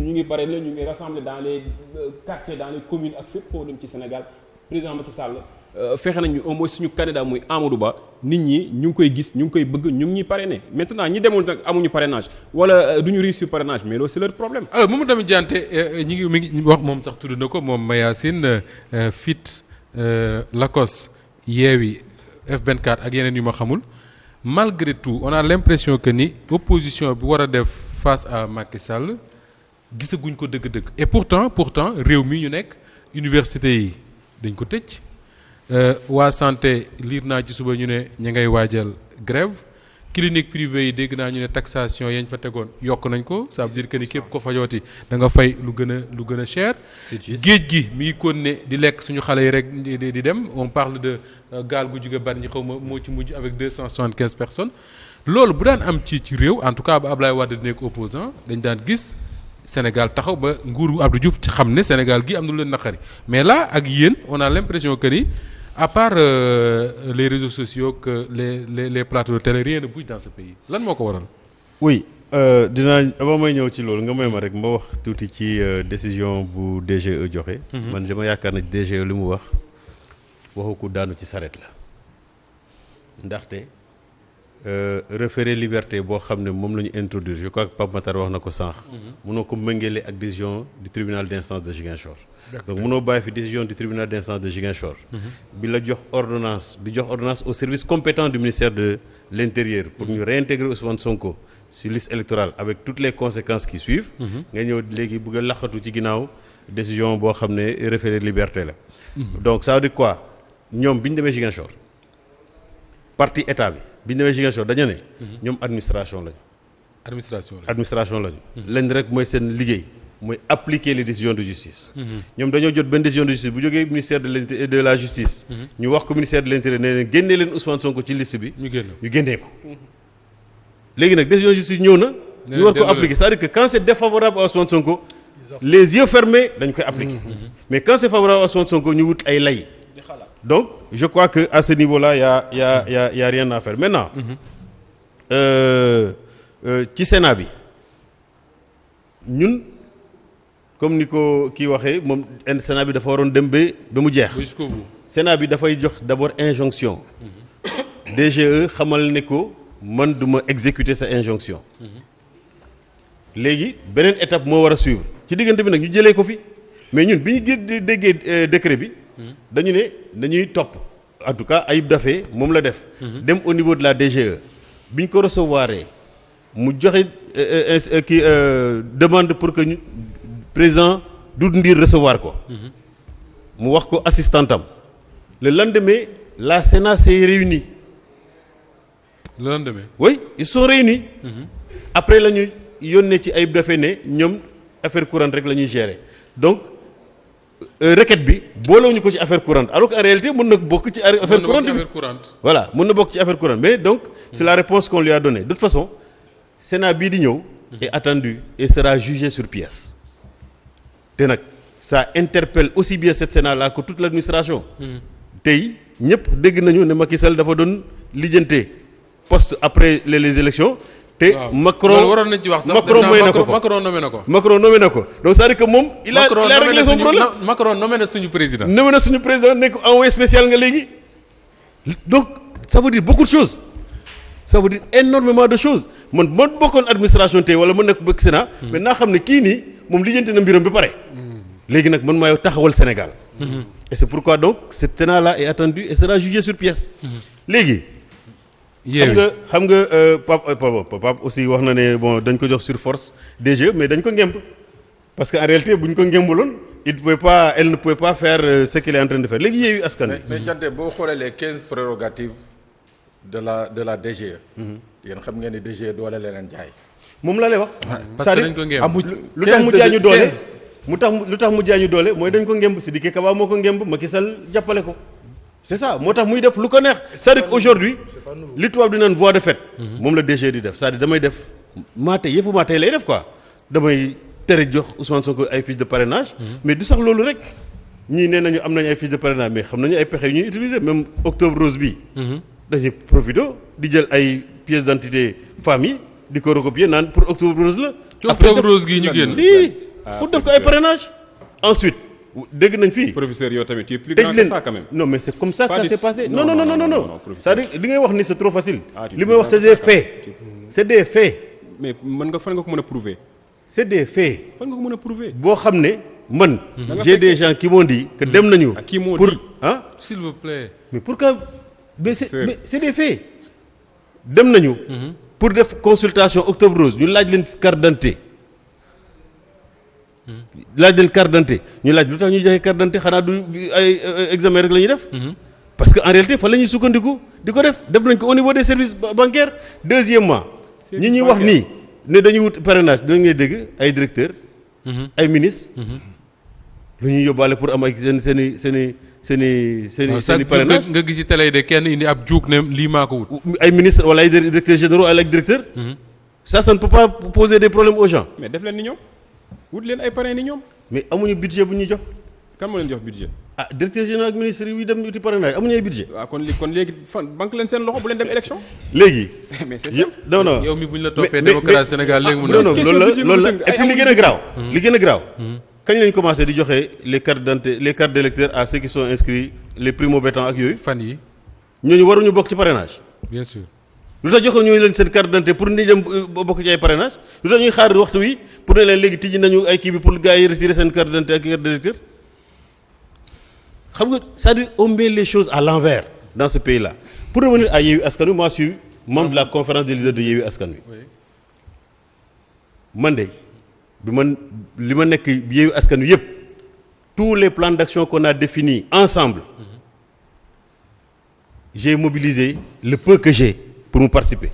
ñu ngi parrainé ñu ngi rassemblé dans les quartiers dans les communes ak fépp foo dem ci Sénégal président Macky Sall fexe nañu au moins suñu candidat muy Amadou Ba nit ñi ñu ngi koy gis ñu ngi koy bëgg ñu ngi ñuy parrainé maintenant ñi demoon nag amuñu parrainage wala du ñu réussir parrainage mais loolu c'est leur problème. alors Mamadou Lamine Diante mi ngi wax moom sax tudd na ko moom Mayacine FIT Lakos Yewwi F24 ak yeneen yu ma xamul malgré tout on a l'impression que ni opposition bi war a def face à Macky Sall gisaguñ ko dëgg-dëgg et pourtant réew mi ñu nekk université yi dañ ko tëj. waa santé liir naa ci suba ñu ne ña ngay waajal grève clinique privée yi dégg naa ñu ne taxation yañ fa tegoon yokk nañ ko ça veut dire que ni képp ko fajooti da nga fay lu gën a cher. géej gi mi ngi continuer di lekk suñu xale yi rek di dem on parle de gaal gu jóge Bargny xaw ma moo ci mujj avec 275 personnes loolu bu daan am ci réew en tout cas ba Ablaye Wade di nekk opposant dañ daan gis Sénégal taxaw ba nguuru Abdou Diouf ci xam ne Sénégal gi am na lu leen naqari mais là ak yéen on a l'impression que ni à part les réseaux sociaux que les plateaux de télé rien ne bouge dans ce pays lan moo ko waral. oui dinaa avant may ñëw ci loolu nga may ma rek ma wax tuuti ci décision bu DGE joxe. man dama yaakaar na DGE li mu waxu ko daanu ci saret la ndaxte référé liberté boo xam ne moom la ñu introduire je crois que Pape Matar wax na ko sànq. mënoo ko méngale ak décision du tribunal d'instance de Ziguinchor. donc mënoo bàyyi fi décision du tribunal d'instance de Ziguinchor. bi la jox ordonnance au service compétent du ministère de l'Intérieur pour ñu réintégrer Ousmane Sonko sur liste électorale avec toutes les conséquences qui suivent. nga ñëw léegi bëgg a laqatu ci ginnaaw décision boo xam ne référé liberté la. donc ça veut dire quoi ñoom bi ñu demee Ziguinchor parti état bi ñu demee Ziguinchor dañu ne. ñoom administration lañu. administration lañu. lañ rek mooy seen liggéey. mooy appliquer les décisions de justice. ñoom dañoo jot benn décision de justice bu jógee ministère de la justice. ñu wax ko ministère de l'intérieur nee na génnee leen Ousmane Sonko ci liste bi. ñu génnee ko. léegi nag décision de justice ñëw na. ñu war ko appliquer c'est-à-dire que quand c'est défavorable à Ousmane Sonko. les yeux fermés dañ koy appliquer. mais quand c'est favorable à Ousmane Sonko ñu wut ay lay. donc je crois que à ce niveau-là y a rien à faire maintenant. ci Sénat bi ñun. comme ni ko kii waxee moom Sénat bi dafa waroon dem ba mu jeex. jusqu'au bout. Sénat bi dafay jox d'abord injonction. DGE xamal ne ko man du ma exécuter sa injonction. léegi beneen étape moo war a suivre ci diggante bi nag ñu jëlee ko fi mais ñun bi ñu déggee décret bi. dañu ne dañuy topp en tout cas Ayib Daffé moom la def. dem au niveau de la DGE bi ñu ko recevoir mu joxe demande pour que ñu. président Doudou Ndir recevoir ko. mu wax ko assistantam le lendemain la Sénat s'est réunie. le lendemain. oui ils sont réunis. après la ñu yónnee ci Ayib Daffé ne ñoom affaire courante rek la ñuy gérer donc requête bi boolewuñu ko ci affaire courante alors qu'en réalité mën na bokk ci affaire courante. voilà mën na bokk ci affaire courante mais donc c'est la réponse qu'on lui a donnée de toute façon Sénat bii di ñëw. est attendu et sera jugé sur pièce. te nag ça interpelle aussi bien cette Sénat-là que toute l'administration. tey ñëpp dégg nañu ne Macky Sall dafa doon lijjante poste après les élections te Macron waroon nañ ci wax sax Macron nommé na ko donc c'est-à-dire que moom il a réglé son problème. Macron nommé na suñu président. nekk envoyé spécial nga léegi donc ça veut dire beaucoup de choses ça veut dire énormément de choses man bokkoon administration tey wala man nekk bëgg Sénat mais naa xam ne kii nii moom lijjanti na mbiram ba pare léegi nag man maay taxawal Sénégal et c'est pourquoi donc ce Sénat-là est attendu et sera jugé sur pièce léegi xam nga Pape aussi wax na ne bon dañ ko jox sur force DG mais dañ ko ngemb parce que en réalité bu ñu ko ngembuloon elle ne pouvait pas faire ce qu'elle est en train de faire léegi Yewwi Askan Wi mais Diante boo xoolee les 15 prérogatives de la DGE yéen xam ngeen ni DGE doole leneen jaay moom la lay wax. parce que dañ ko ngemb lu tax mu jaay ñu doole lu tax mu jaay ñu doole mooy dañ ko ngemb Sidiki Kaba moo ko ngemb Macky Sall jàppale ko. c'est ça moo tax muy def lu ko neex c'est-à-dire qu'aujourd'hui li tubaab di naan voie de fait. moom la DG di def c'est-à-dire damay def yëfu maatee lay def quoi damay tere jox Ousmane Sonko ay fiches de parrainage. mais du sax loolu rek ñii nee nañu am nañu ay fiches de parrainage mais xam nañu ay pexe yu ñuy utiliser même octobre rose bii. dañuy profité di jël ay pièces d'identité famille di ko recopier naan pour octobre rose la. octobre rose gi ñu génn si pour def ko ay parrainage. Ensuite dégg nañ fii. professeur yow tamit tu es plus grand que ça quand même. non mais c'est comme ça que ça s'est passé. non non c'est-à-dire li ngay wax ni c'est trop facile. li may wax c'est des faits. c'est des faits. mais fan nga ko mën a prouver. c'est des faits. fan nga ko mën a prouver. boo xam ne man. j'ai des gens qui m'ont dit que dem nañu. qui m'ont pour dit s'il vous plaît. mais pourquoi mais c'est des faits. dem nañu. pour def consultation octobre rose ñu laaj leen carte d'identité. laaj leen carte d'identité ñu laaj lu tax ñuy joxe carte d'identité xanaa du ay examen rek la ñuy def. parce que en réalité fa la ñuy sukkandiku di ko def nañ ko au niveau des services bancaires. Deuxièmement ñi ñuy wax nii ne dañuy wut parrainage da ngay dégg ay directeurs. ay ministres. lu ñuy yóbbaale pour am ay seen i parrainage. nga gis ci télé yi de kenn indi ab juug ne lii maa ko wut. ay ministres wala ay directeurs généraux ay directeurs. ça ne peut pas poser des problèmes aux gens. mais def leen ni ñoom wut leen ay parrain ni ñoom. mais amuñu budget bu ñuy jox. kan moo leen jox budget. directeur général ak ministre yi dem uti parrainage amuñu ay budget. waaw kon léegi fan banque leen seen loxo bu leen dem élection. léegi. mais c'est simple. non yow mi bu ñu la toppee démocratie Sénégal léegi mun na. non loolu la et puis li gën a garaaw. kañ lañ commencé di joxe les cartes d'identité les cartes d'électeurs à ceux qui sont inscrits les primo-votants ak yooyu. fan yi ñooñu waruñu bokk ci parrainage. bien sûr. lu tax joxe ñooñu leen seen carte d'identité pour ni dem bokk ci ay parrainage lu tax ñuy xaar waxtu wi pour ne leen léegi tijji nañu ay kii bi pour gars yi retirer seen carte d'identité ak carte d'électeur xam nga c'est-à-dire on met les choses à l'envers dans ce pays-là. Pour revenir à Yewwi Askan Wi, moi je suis membre de la conférence des leaders de Yewwi Askan Wi. man de bi man li ma nekk Yewwi Askan Wi yëpp tous les plans d'action qu'on a définis ensemble j'ai mobilisé le peu que j'ai pour mu participer.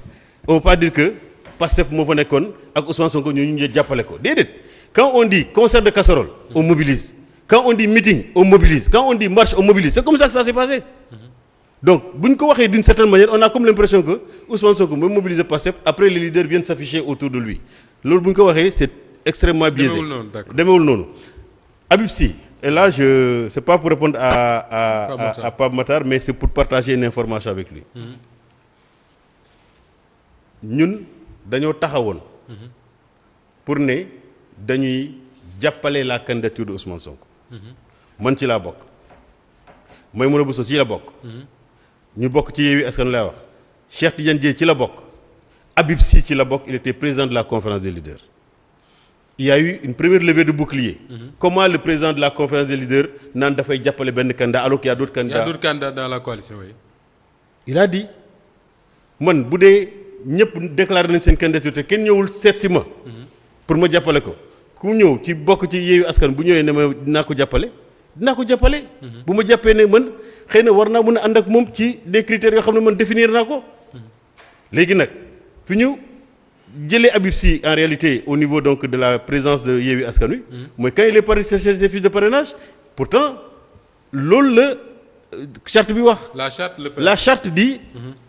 On ne peut pas dire que Pastef moo fa nekkoon ak Ousmane Sonko ñu jàppale ko déedéet. Quand on dit concert de casserole on mobilise. Quand on dit meeting on mobilise. Quand on dit marche on mobilise. C'est comme ça que ça s'est passé. Donc bu ñu ko waxee d'une certaine manière on a comme l'impression que Ousmane Sonko mooy mobiliser Pastef après les leaders viennent s'afficher autour de lui loolu bu ñu ko waxee c'est extrêmement biaisé. Demeewul noonu. Habib Sy et là c'est pas pour répondre à Pape Matar mais c'est pour partager une information avec lui. ñun dañoo taxawoon pour ne dañuy jàppale la candidature de Ousmane Sonko. man ci laa bokk. Maïmouna Bousso ci la bokk. ñu bokk ci Yewwi Askan Wi laa wax. Cheikh Tidiane Dièye ci la bokk. Habib Sy ci la bokk il était président de la conférence des leaders. Il y a eu une première levée de bouclier. Comment le président de la conférence des leaders naan dafay jàppale benn candidat alors qu'il y a d'autres candidats. Il y a d'autres candidats dans la coalition, oui. Il a dit man bu dee ñëpp déclaré nañ seen candidature te kenn ñëwul seet si ma. pour ma jàppale ko ku ñëw ci bokk ci Yewwi Askan bu ñëwee ne ma dinaa ko jàppale. bu ma jàppee ne man xëy na war naa mën a ànd ak moom ci des critères yoo xam ne man définir naa ko. léegi nag fi ñu jëlee Habib Sy en réalité au niveau donc de la présence de Yewwi Askan Wi. mooy quand il est parti chercher ses fiches de parrainage pourtant loolu la charte bi wax. la charte dit.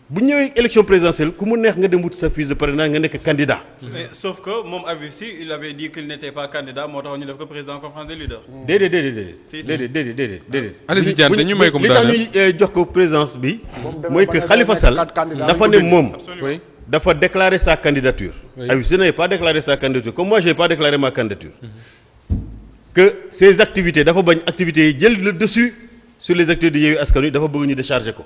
bu ñëwee élection présidentielle ku mu neex nga dem wut sa fiche de parrainage nga nekk candidat. Sauf que moom Habib Sy il avait dit qu'il n'était pas candidat moo tax ñu def ko président conférence des leaders. déedéet. Allez-y Diane dañu may ko mu daaneel li tax ñuy jox ko présidence bi. mooy que Khalifa Sall dafa ne moom. dafa déclarer sa candidature. Habib Sy n'avait pas déclaré sa candidature comme moi j'ai pas déclaré ma candidature. que ses activités dafa bañ activités yi jël le dessus. sur les acteurs de Yewwi Askan Wi dafa bëgg ñu décharger ko.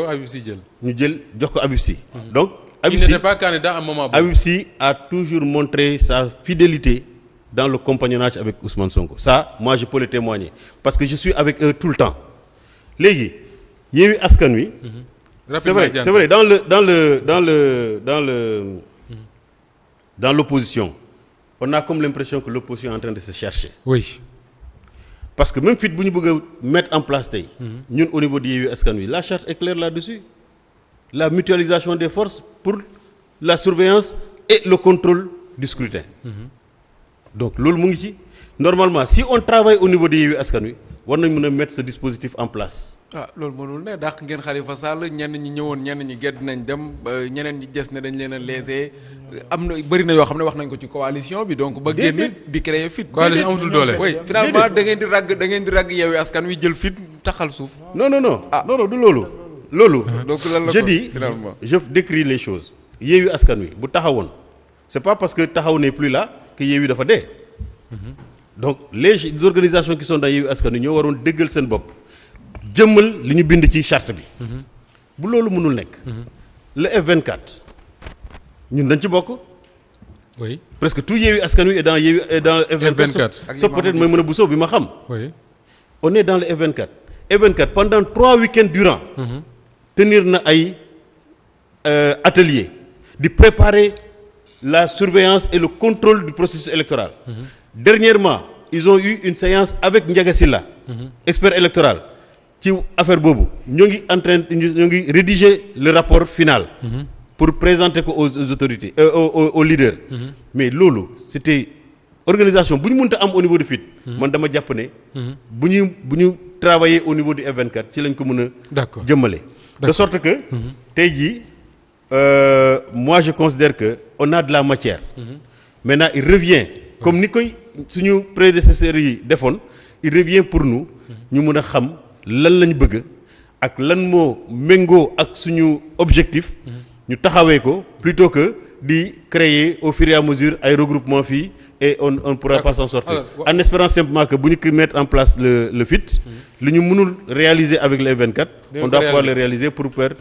Habib Sy jël. ñu jël jox ko Habib Sy. donc Habib Sy il n'était pas candidat à un moment. Habib Sy a toujours montré sa fidélité dans le compagnonnage avec Ousmane Sonko ça moi je peux le témoigner parce que je suis avec eux tout le temps léegi Yewwi Askan Wi. c'est vrai dans l'opposition on a comme l'impression que l'opposition est en train de se chercher. Oui. Parce que même fit bu ñu bëgg a mettre en place tey. ñun au niveau de Yewwi Askan Wi la charte est claire là-dessus. La mutualisation des forces pour la surveillance et le contrôle du scrutin. Donc loolu mu ngi ci normalement si on travaille au niveau de Yewwi Askan Wi war nañ mën a mettre ce dispositif en place. loolu mënul ne dàq ngeen Khalifa Sall ñenn ñi ñëwoon ñenn ñi gedd nañ dem ñeneen ñi des ne dañ leen a léser am na bëri na yoo xam ne wax nañ ko ci coalition bi donc ba génn di créer fit. coalition amatul doole. oui finalement da ngeen di ragg Yewwi Askan Wi jël fit taxal suuf. non du loolu. donc lan la je dis je décris les choses Yewwi Askan Wi bu taxawoon c'est pas parce que taxaw n'est plus là que Yewwi dafa dee donc les organisations qui sont dans Yewwi Askan Wi ñoo waroon déggal seen bopp jëmmal li ñu bind ci charte bi. bu loolu mënul nekk. le F24 ñun dañ ci bokk. oui presque tout Yewwi Askan Wi est dans F24. sauf peut-être mooy mën a Bousso bi ma xam. oui on est dans le F24. F24 pendant 3 week-ends durant. tenir na ay atelier di préparer la surveillance et le contrôle du processus électoral. Dernièrement ils ont eu une séance avec Ndiaga Sylla expert électoral ci affaire boobu ñoo ngi rédiger le rapport final. pour présenter ko aux autorités aux leaders. mais loolu c'était organisation bu ñu mënta am au niveau du FIT. man dama jàpp ne. bu ñu travailler au niveau du F24 ci lañ ko mën a. d'accord jëmmale. de sorte que. tey jii moi je considère que on a de la matière. maintenant il revient comme ni koy suñu prédécesseurs yi defoon il revient pour nous. ñu mën a xam lan lañ bëgg ak lan moo méngoo ak suñu objectif. ñu taxawee ko plutôt que di créer au fur et à mesure ay regroupement fii et on ne pourra pas s'en sortir. En espérant simplement que bu ñu mettre en place le FIT. li ñu mënul réaliser avec le F24. on doit pouvoir le réaliser pour faire.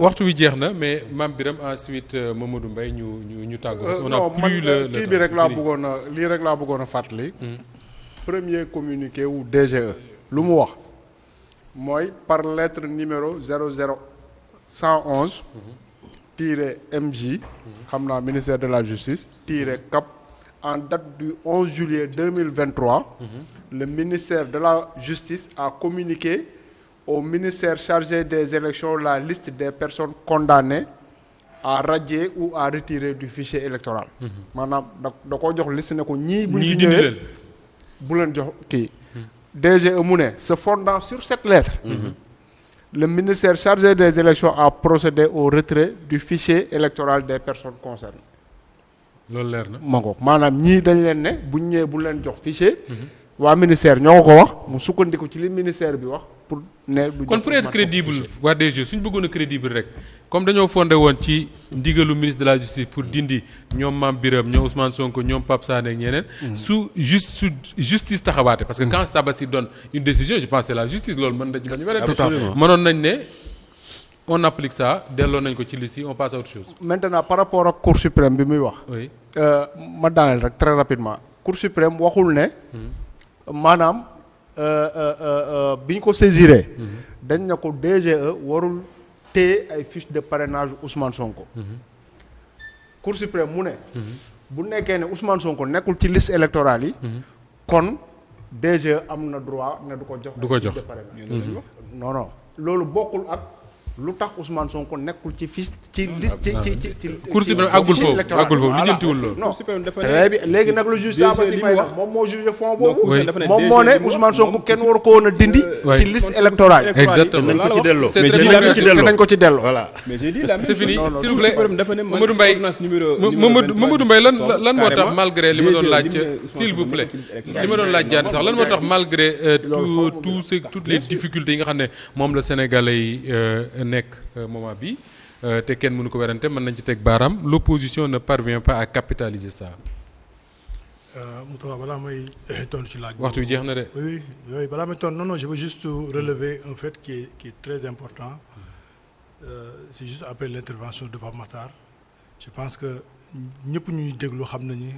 waxtu wi jeex na mais Mame Birame ensuite Mamadou Mbaye ñu tàggoo. on a plus le kii bi rek laa bëggoon a lii rek laa bëggoon a fàttali. premier communiqué wu DGE lu mu wax mooy par lettre numéro 00111 tiré MJ xam naa ministère de la justice tiré CAP en date du 11 juillet 2023 le ministère de la justice a communiqué au ministère chargé des élections la liste des personnes condamnées à radier ou à retirer du fichier électoral maanaam da koo jox liste ne ko ñii bu ñu fi ñëwee bu leen jox kii DGE mu ne se fondant sur cette lettre le ministère chargé des élections a procédé au retrait du fichier électoral des personnes concernées. loolu leer na. ma ngoog maanaam ñii dañ leen ne bu ñu ñëwee bu leen jox fichier. waa ministère ñoo ko wax mu sukkandiku ci li ministère bi wax pour ne. du kon pour être crédible waa DG suñ bëggoon a crédible rek comme dañoo fondé woon ci ndigalu ministre de la justice pour dindi ñoom Mame Birame ñoom Ousmane Sonko ñoom Pape Sané ak ñeneen. su justice taxawaate parce que quand Sabassi donne une décision je pense c'est la justice loolu mën nañu bañ a. absolument mënoon nañ ne on applique ça delloo nañ ko ci liste yi on passe à autre chose. maintenant par rapport ak Cour suprême bi muy wax. oui ma daaneel rek très rapidement Cour suprême waxul ne. maanaam bi ñu ko saisiré. dañ ne ko DGE warul téye ay fiche de parrainage Ousmane Sonko. Cour suprême mu ne. bu nekkee ne Ousmane Sonko nekkul ci liste électorale yi. kon DGE am na droit ne du ko jox. du ko jox fiche de parrainage. non non loolu bokkul ak lu tax Ousmane Sonko nekkul ci fiche ci liste ci. Cour suprême àggul foofu lijjantiwul loolu. non très bien léegi nag le juge Sabassi Faye nag moom moo jugé fond boobu. moom moo ne Ousmane Sonko kenn waru ko woon a dindi. ci liste électorale. exactement nañ ko ci delloo. c'est très bien nañ ko ci delloo. voilà. mais j'ai dit la même c'est fini chose. s'il vous plaît Mamadou Mbaye Mamadou Mbaye lan moo tax malgré li ma doon laaj s'il vous plaît li ma doon laaj jaan sax lan moo tax malgré toutes les difficultés yi nga xam ne moom la Sénégalais yi nekk moment bi te kenn mënu ko werante mën nañ ci teg baaraam l'opposition ne parvient pas à capitaliser ça. Moustapha balaa may tontu ci laaj. waxtu bi jeex na de. oui oui balaa may tontu non je veux juste relever un fait qui est très important c'est juste après l'intervention de Pape Matar je pense que ñëpp ñuy déglu xam nañu